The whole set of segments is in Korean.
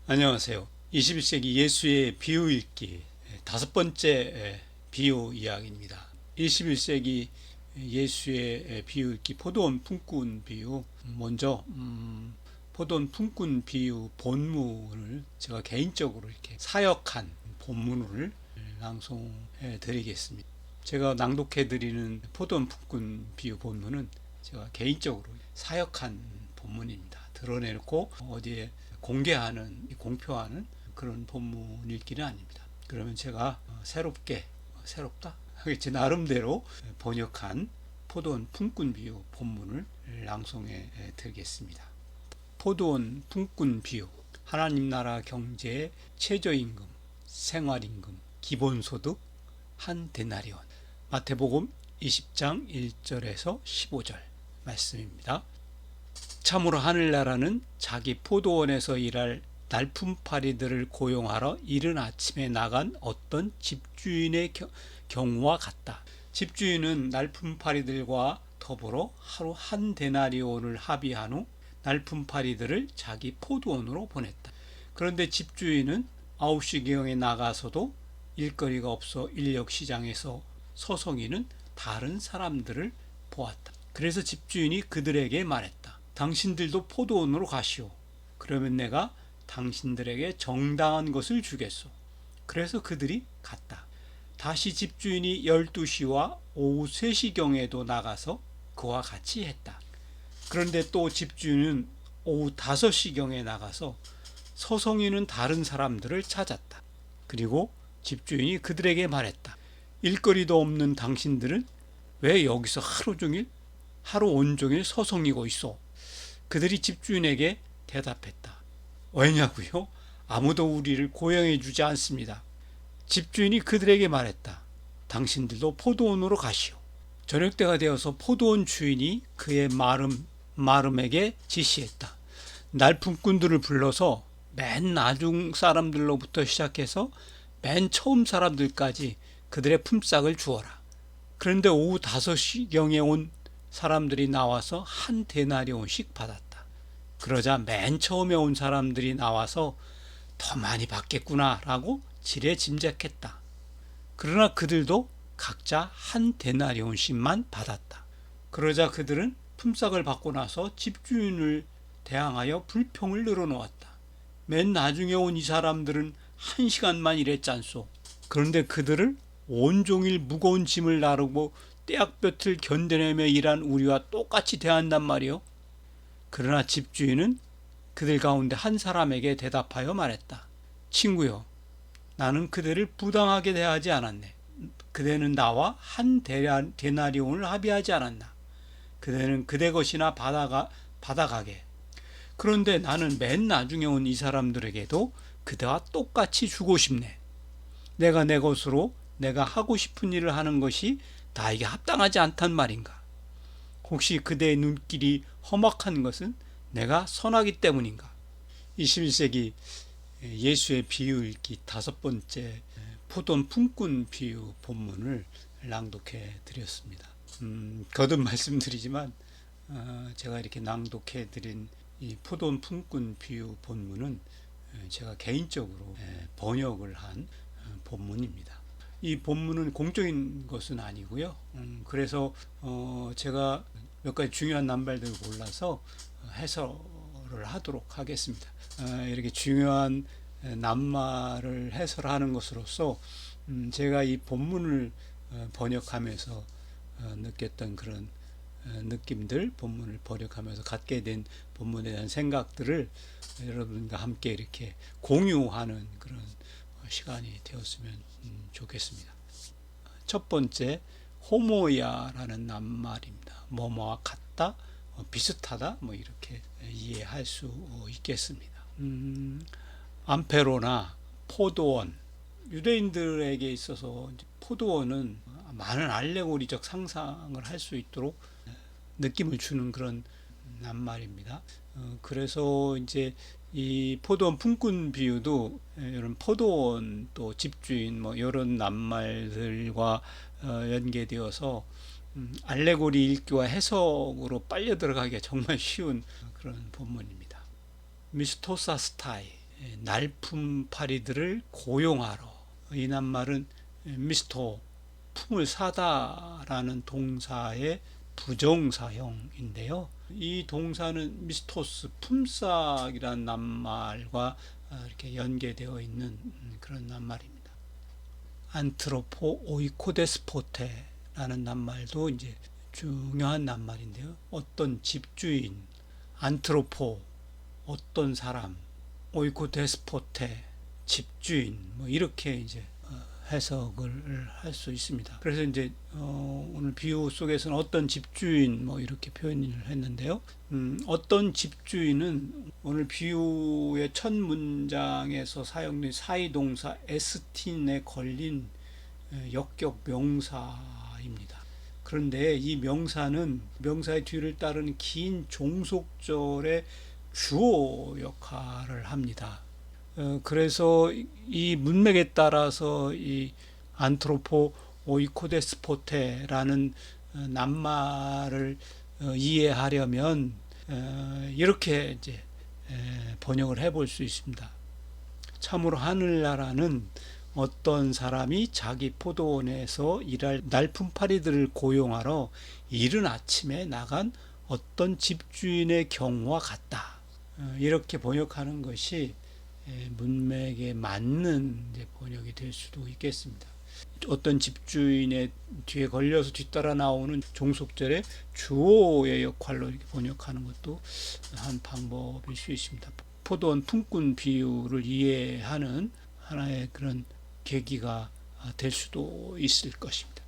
안녕하세요. 21세기 예수의 비유 읽기 다섯 번째 비유 이야기입니다. 21세기 예수의 비유 읽기 포도원 품꾼 비유. 먼저 포도원 품꾼 비유 본문을 제가 개인적으로 이렇게 사역한 본문을 낭송해 드리겠습니다. 제가 낭독해 드리는 포도원 품꾼 비유 본문은 제가 개인적으로 사역한 본문입니다. 드러내놓고 어디에 공표하는 그런 본문 읽기는 아닙니다. 그러면 제가 새롭다? 제 나름대로 번역한 포도원 품꾼 비유 본문을 낭송해 드리겠습니다. 포도원 품꾼 비유. 하나님 나라 경제의 최저임금, 생활임금, 기본소득 한 데나리온. 마태복음 20장 1절에서 15절 말씀입니다. 참으로 하늘나라는 자기 포도원에서 일할 날품파리들을 고용하러 이른 아침에 나간 어떤 집주인의 경우와 같다. 집주인은 날품파리들과 더불어 하루 한 데나리온을 합의한 후 날품파리들을 자기 포도원으로 보냈다. 그런데 집주인은 9시경에 나가서도 일거리가 없어 인력시장에서 서성이는 다른 사람들을 보았다. 그래서 집주인이 그들에게 말했다. 당신들도 포도원으로 가시오. 그러면 내가 당신들에게 정당한 것을 주겠소. 그래서 그들이 갔다. 다시 집주인이 12시와 오후 3시경에도 나가서 그와 같이 했다. 그런데 또 집주인은 오후 5시경에 나가서 서성이는 다른 사람들을 찾았다. 그리고 집주인이 그들에게 말했다. 일거리도 없는 당신들은 왜 여기서 하루 온종일 서성이고 있어? 그들이 집주인에게 대답했다. 왜냐고요? 아무도 우리를 고용해 주지 않습니다. 집주인이 그들에게 말했다. 당신들도 포도원으로 가시오. 저녁때가 되어서 포도원 주인이 그의 마름에게 지시했다. 날품꾼들을 불러서 맨 나중 사람들로부터 시작해서 맨 처음 사람들까지 그들의 품삯을 주어라. 그런데 오후 5시경에 온 사람들이 나와서 한 데나리온씩 받았다. 그러자 맨 처음에 온 사람들이 나와서 더 많이 받겠구나 라고 지레 짐작했다. 그러나 그들도 각자 한 데나리온씩만 받았다. 그러자 그들은 품삯을 받고 나서 집주인을 대항하여 불평을 늘어놓았다. 맨 나중에 온 이 사람들은 1시간만 일했잖소. 그런데 그들을 온종일 무거운 짐을 나르고 떼약볕을 견뎌내며 일한 우리와 똑같이 대한단 말이요. 그러나 집주인은 그들 가운데 한 사람에게 대답하여 말했다. 친구요, 나는 그들을 부당하게 대하지 않았네. 그대는 나와 한 데나리온을 합의하지 않았나. 그대는 그대 것이나 받아가게. 그런데 나는 맨 나중에 온 이 사람들에게도 그대와 똑같이 주고 싶네. 내가 내 것으로 내가 하고 싶은 일을 하는 것이 나에게 합당하지 않단 말인가? 혹시 그대의 눈길이 험악한 것은 내가 선하기 때문인가? 21세기 예수의 비유 읽기 다섯 번째 포도원 품꾼 비유 본문을 낭독해 드렸습니다. 거듭 말씀드리지만 제가 이렇게 낭독해 드린 이 포도원 품꾼 비유 본문은 제가 개인적으로 번역을 한 본문입니다. 이 본문은 공적인 것은 아니고요. 그래서 제가 몇 가지 중요한 낱말들을 골라서 해설을 하도록 하겠습니다. 이렇게 중요한 낱말을 해설하는 것으로서 제가 이 본문을 번역하면서 느꼈던 그런 느낌들, 본문을 번역하면서 갖게 된 본문에 대한 생각들을 여러분과 함께 이렇게 공유하는 그런 시간이 되었으면 좋겠습니다. 첫 번째, 호모야라는 낱말입니다. 뭐뭐와 같다, 비슷하다, 이렇게 이해할 수 있겠습니다. 암페로나 포도원, 유대인들에게 있어서 포도원은 많은 알레고리적 상상을 할 수 있도록 느낌을 주는 그런 낱말입니다. 그래서 이제 이 포도원 품꾼 비유도 이런 포도원 또 집주인 이런 낱말들과 연계되어서 알레고리 읽기와 해석으로 빨려 들어가기가 정말 쉬운 그런 본문입니다. 미스토사 스타이, 날품파리들을 고용하러. 이 낱말은 미스터 품을 사다라는 동사의 부정사형인데요. 이 동사는 미스토스 품삯이라는 낱말과 이렇게 연계되어 있는 그런 낱말입니다. 안트로포 오이코데스포테라는 낱말도 이제 중요한 낱말인데요. 어떤 집주인, 안트로포 어떤 사람, 오이코데스포테 집주인, 뭐 이렇게 이제 해석을 할 수 있습니다. 그래서 이제 오늘 비유 속에서는 어떤 집주인 뭐 이렇게 표현을 했는데요. 어떤 집주인은 오늘 비유의 첫 문장에서 사용된 사이동사 에스틴에 걸린 역격 명사입니다. 그런데 이 명사는 명사의 뒤를 따르는 긴 종속절의 주어 역할을 합니다. 그래서 이 문맥에 따라서 이 안트로포 오이코데스포테라는 낱말을 이해하려면 이렇게 이제 번역을 해볼 수 있습니다. 참으로 하늘나라는 어떤 사람이 자기 포도원에서 일할 날품파리들을 고용하러 이른 아침에 나간 어떤 집주인의 경우와 같다. 이렇게 번역하는 것이 문맥에 맞는 번역이 될 수도 있겠습니다. 어떤 집주인의 뒤에 걸려서 뒤따라 나오는 종속절의 주어의 역할로 이렇게 번역하는 것도 한 방법일 수 있습니다. 포도원 품꾼 비유를 이해하는 하나의 그런 계기가 될 수도 있을 것입니다.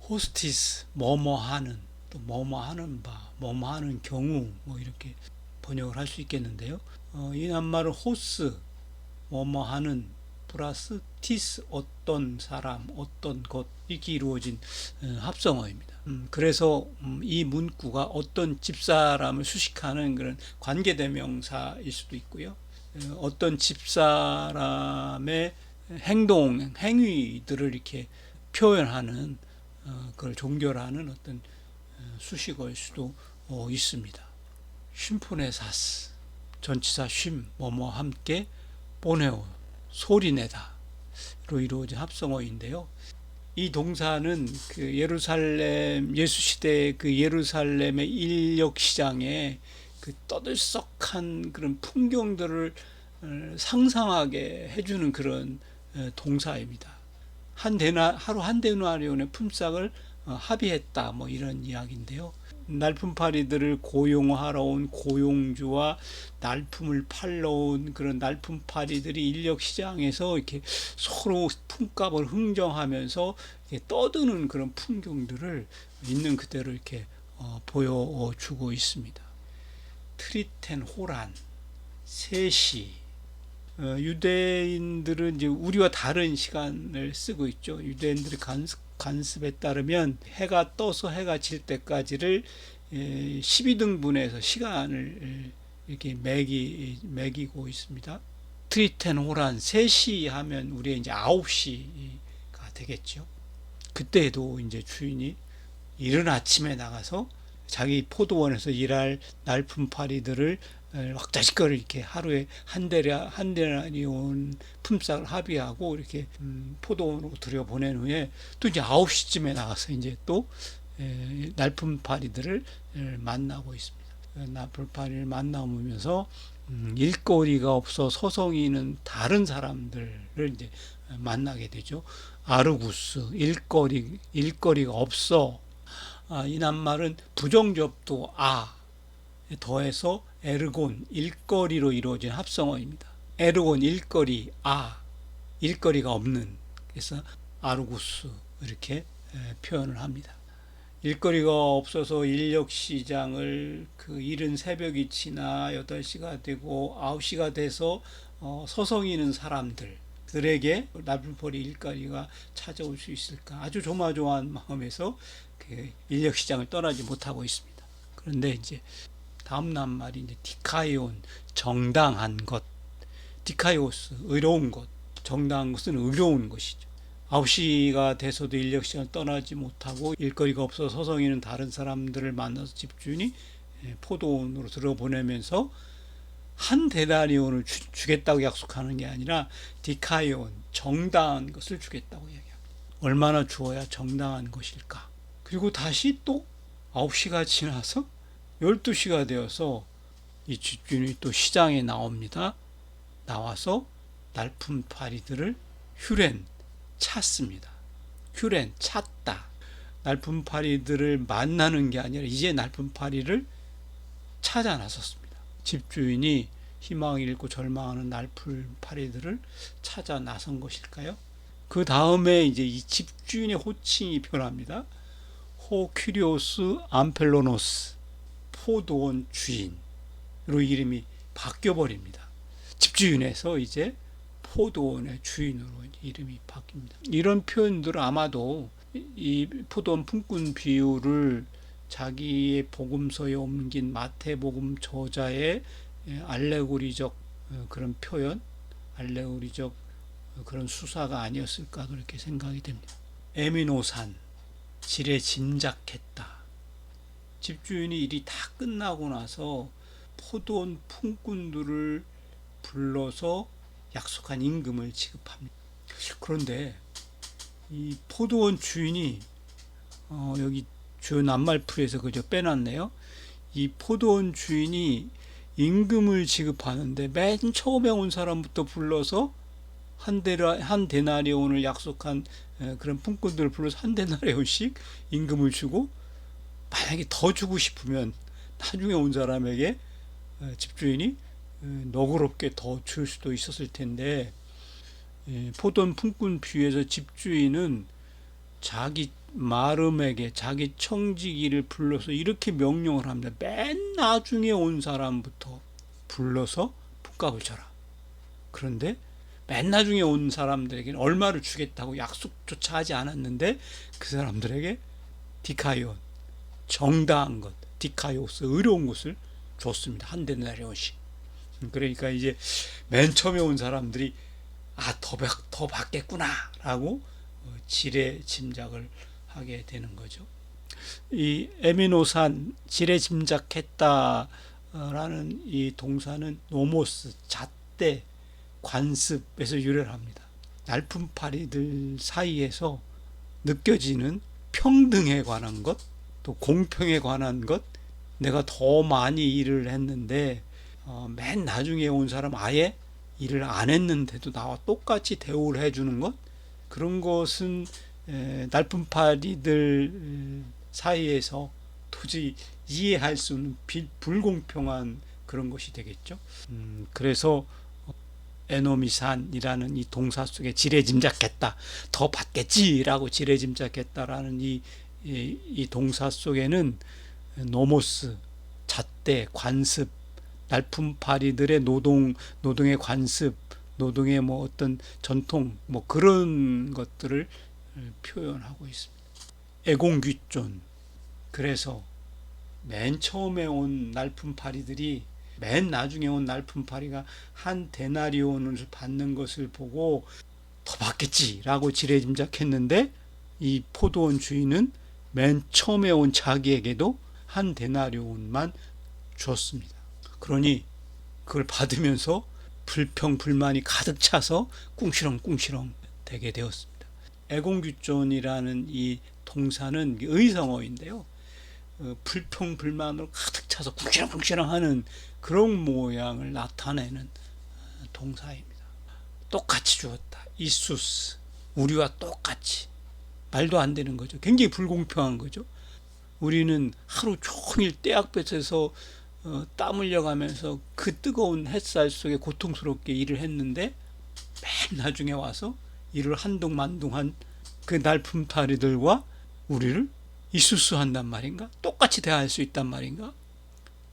호스티스, 뭐뭐하는, 또 뭐뭐하는 바, 뭐뭐하는 경우, 뭐 이렇게 번역을 할 수 있겠는데요. 이 낱말은 호스, 뭐뭐하는 플러스 티스, 어떤 사람, 어떤 것, 이렇게 이루어진 합성어입니다. 그래서 이 문구가 어떤 집사람을 수식하는 그런 관계대명사일 수도 있고요. 어떤 집사람의 행동, 행위들을 이렇게 표현하는 그걸 종결하는 어떤 수식어일 수도 있습니다. 쉼포네사스, 전치사 쉼, 뭐뭐 함께, 보네오, 소리내다 로 이루어진 합성어인데요. 이 동사는 그 예루살렘 예수 시대의 그 예루살렘의 인력 시장에 그 떠들썩한 그런 풍경들을 상상하게 해주는 그런 동사입니다. 하루 한 데나리온의 품삯을 합의했다, 뭐 이런 이야기인데요. 날품파리들을 고용하러 온 고용주와 날품을 팔러 온 그런 날품파리들이 인력 시장에서 이렇게 서로 품값을 흥정하면서 이렇게 떠드는 그런 풍경들을 있는 그대로 이렇게 보여주고 있습니다. 트리텐, 호란, 세시. 유대인들은 이제 우리와 다른 시간을 쓰고 있죠. 유대인들의 관습에 따르면 해가 떠서 해가 질 때까지를 12등분해서 시간을 이렇게 매기고 있습니다. 트리텐, 호란, 3시 하면 우리 이제 9시가 되겠죠. 그때도 이제 주인이 이른 아침에 나가서 자기 포도원에서 일할 날품파리들을 왁자지껄 이렇게 하루에 한 데나리온 품삯을 합의하고 이렇게 포도원으로 들여보낸 후에 또 이제 9시쯤에 나가서 이제 또 날품파리들을 만나고 있습니다. 날품파리를 만나면서 일거리가 없어 서성이는 다른 사람들을 이제 만나게 되죠. 아르구스, 일거리가 없어. 이 낱말은 부정접두 더해서 에르곤, 일거리로 이루어진 합성어입니다. 에르곤, 일거리, 일거리가 없는. 그래서 아르구스 이렇게 표현을 합니다. 일거리가 없어서 인력시장을 그 이른 새벽이 지나 8시가 되고 9시가 돼서 서성이는 사람들에게 날품파리 일거리가 찾아올 수 있을까? 아주 조마조마한 마음에서 그 인력시장을 떠나지 못하고 있습니다. 그런데 이제 다음 낱말이 이제 디카이온, 정당한 것, 디카이오스, 의로운 것, 정당한 것은 의로운 것이죠. 9시가 돼서도 인력시장을 떠나지 못하고 일거리가 없어 서성이는 다른 사람들을 만나서 집주인이 포도원으로 들어보내면서 한 데나리온을 주겠다고 약속하는 게 아니라 디카이온, 정당한 것을 주겠다고 얘기합니다. 얼마나 주어야 정당한 것일까? 그리고 다시 또 9시가 지나서 12시가 되어서 이 집주인이 또 시장에 나옵니다. 나와서 날품파리들을 휴렌 찾습니다. 휴렌 찾다. 날품파리들을 만나는 게 아니라 이제 날품파리를 찾아 나섰습니다. 집주인이 희망을 잃고 절망하는 날품파리들을 찾아 나선 것일까요? 그 다음에 이제 이 집주인의 호칭이 변합니다. 호 큐리오스 암펠로노스, 포도원 주인으로 이름이 바뀌어 버립니다. 집주인에서 이제 포도원의 주인으로 이름이 바뀝니다. 이런 표현들은 아마도 이 포도원 품꾼 비유를 자기의 복음서에 옮긴 마태복음 저자의 알레고리적 그런 표현, 알레고리적 그런 수사가 아니었을까 그렇게 생각이 됩니다. 에미노산, 지레 짐작했다. 집주인이 일이 다 끝나고 나서 포도원 품꾼들을 불러서 약속한 임금을 지급합니다. 그런데 이 포도원 주인이 여기 주요 낱말풀이에서 그저 빼놨네요. 이 포도원 주인이 임금을 지급하는데 맨 처음에 온 사람부터 불러서 한 데나리온을 약속한 그런 품꾼들을 불러서 한 데나리온씩 임금을 주고, 만약에 더 주고 싶으면 나중에 온 사람에게 집주인이 너그럽게 더 줄 수도 있었을 텐데, 포도원 품꾼 비유에서 집주인은 자기 마름에게 자기 청지기를 불러서 이렇게 명령을 합니다. 맨 나중에 온 사람부터 불러서 품값을 줘라. 그런데 맨 나중에 온 사람들에게는 얼마를 주겠다고 약속조차 하지 않았는데 그 사람들에게 디카이온, 정당한 것, 디카이오스, 의로운 것을 줬습니다. 한 데나리온씩. 그러니까 이제 맨 처음에 온 사람들이 더 받겠구나 라고 지레 짐작을 하게 되는 거죠. 이 에미노산, 지레 짐작했다 라는 이 동사는 노모스, 잣대, 관습에서 유래를 합니다. 날품파리들 사이에서 느껴지는 평등에 관한 것, 또 공평에 관한 것, 내가 더 많이 일을 했는데 맨 나중에 온 사람 아예 일을 안 했는데도 나와 똑같이 대우를 해주는 것, 그런 것은 날품파리들 사이에서 도저히 이해할 수 없는 불공평한 그런 것이 되겠죠. 그래서 에노미산이라는 이 동사 속에 지레짐작했다, 더 받겠지라고 지레짐작했다라는 이 동사 속에는 노모스, 잣대, 관습, 날품파리들의 노동의 관습, 노동의 뭐 어떤 전통, 뭐 그런 것들을 표현하고 있습니다. 애공귀존. 그래서 맨 처음에 온 날품파리들이 맨 나중에 온 날품파리가 한 데나리온을 받는 것을 보고 더 받겠지라고 지레짐작했는데, 이 포도원 주인은 맨 처음에 온 자기에게도 한 데나리온만 줬습니다. 그러니 그걸 받으면서 불평불만이 가득 차서 꿍시렁꿍시렁 되게 되었습니다. 애공귀존이라는 이 동사는 의성어인데요, 불평불만으로 가득 차서 꿍시렁꿍시렁 하는 그런 모양을 나타내는 동사입니다. 똑같이 주었다. 이수스, 우리와 똑같이. 말도 안 되는 거죠. 굉장히 불공평한 거죠. 우리는 하루 종일 떼약볕에서 땀 흘려가면서 그 뜨거운 햇살 속에 고통스럽게 일을 했는데 맨 나중에 와서 일을 한둥만둥한 그 날품파리들과 우리를 이수수 한단 말인가? 똑같이 대할 수 있단 말인가?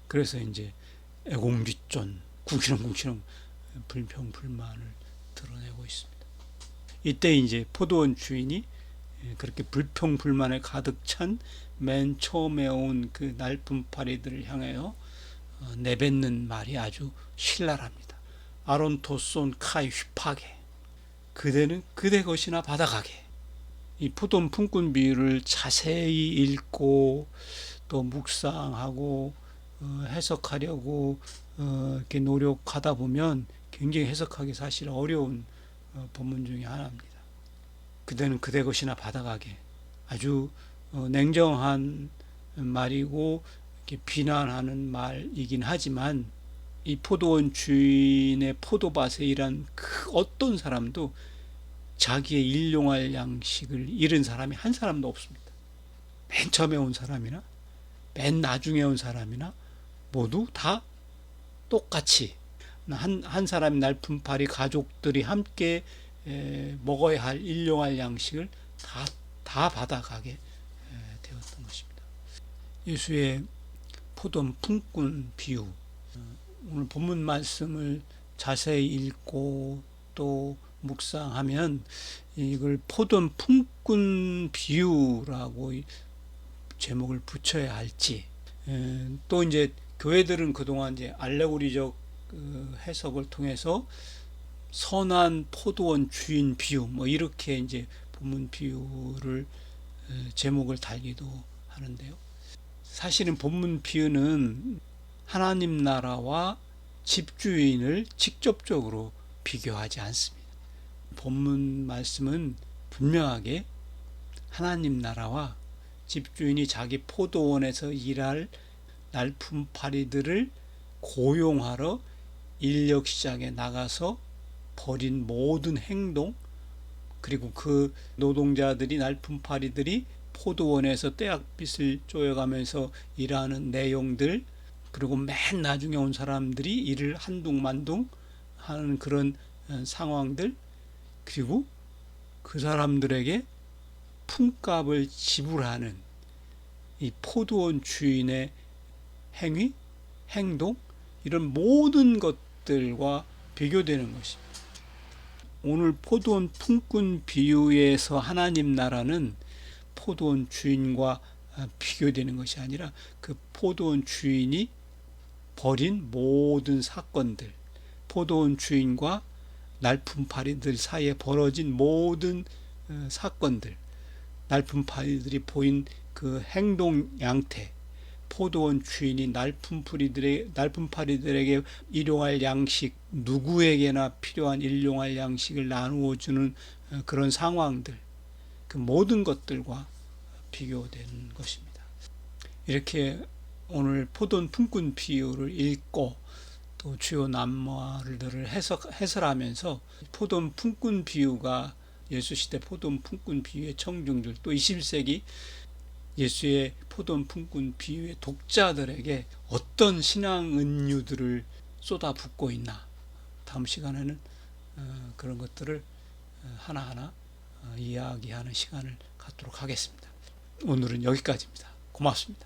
그래서 이제 애공귀존, 궁시렁궁시렁 불평불만을 드러내고 있습니다. 이때 이제 포도원 주인이 그렇게 불평불만에 가득 찬 맨 처음에 온 그 날품파리들을 향하여 내뱉는 말이 아주 신랄합니다. 아론토손 카이 휘파게, 그대는 그대 것이나 받아가게. 이 포도원 품꾼 비유를 자세히 읽고 또 묵상하고 해석하려고 이렇게 노력하다 보면 굉장히 해석하기 사실 어려운 본문 중에 하나입니다. 그대는 그대 것이나 받아가게, 아주 냉정한 말이고 이렇게 비난하는 말이긴 하지만, 이 포도원 주인의 포도밭에 일한 그 어떤 사람도 자기의 일용할 양식을 잃은 사람이 한 사람도 없습니다. 맨 처음에 온 사람이나 맨 나중에 온 사람이나 모두 다 똑같이 한 사람의 날품팔이 가족들이 함께 먹어야 할 일용할 양식을 다 받아가게 되었던 것입니다. 예수의 포도원 품꾼 비유, 오늘 본문 말씀을 자세히 읽고 또 묵상하면 이걸 포도원 품꾼 비유라고 제목을 붙여야 할지, 또 이제 교회들은 그동안 이제 알레고리적 해석을 통해서 선한 포도원 주인 비유 뭐 이렇게 이제 본문 비유를 제목을 달기도 하는데요. 사실은 본문 비유는 하나님 나라와 집주인을 직접적으로 비교하지 않습니다. 본문 말씀은 분명하게 하나님 나라와 집주인이 자기 포도원에서 일할 날품팔이들을 고용하러 인력시장에 나가서 벌인 모든 행동, 그리고 그 노동자들이, 날품팔이들이 포도원에서 떼약빛을 쪼여가면서 일하는 내용들, 그리고 맨 나중에 온 사람들이 일을 한둥만둥 하는 그런 상황들, 그리고 그 사람들에게 품값을 지불하는 이 포도원 주인의 행위, 행동, 이런 모든 것들과 비교되는 것입니다. 오늘 포도원 품꾼 비유에서 하나님 나라는 포도원 주인과 비교되는 것이 아니라 그 포도원 주인이 벌인 모든 사건들, 포도원 주인과 날품팔이들 사이에 벌어진 모든 사건들, 날품팔이들이 보인 그 행동 양태, 포도원 주인이 날품팔이들에게 일용할 양식, 누구에게나 필요한 일용할 양식을 나누어 주는 그런 상황들, 그 모든 것들과 비교되는 것입니다. 이렇게 오늘 포도원 품꾼 비유를 읽고 또 주요 낱말들을 해설하면서 포도원 품꾼 비유가 예수 시대 포도원 품꾼 비유의 청중들, 또 21세기 예수의 포도원 품꾼 비유의 독자들에게 어떤 신앙 은유들을 쏟아붓고 있나, 다음 시간에는 그런 것들을 하나하나 이야기하는 시간을 갖도록 하겠습니다. 오늘은 여기까지입니다. 고맙습니다.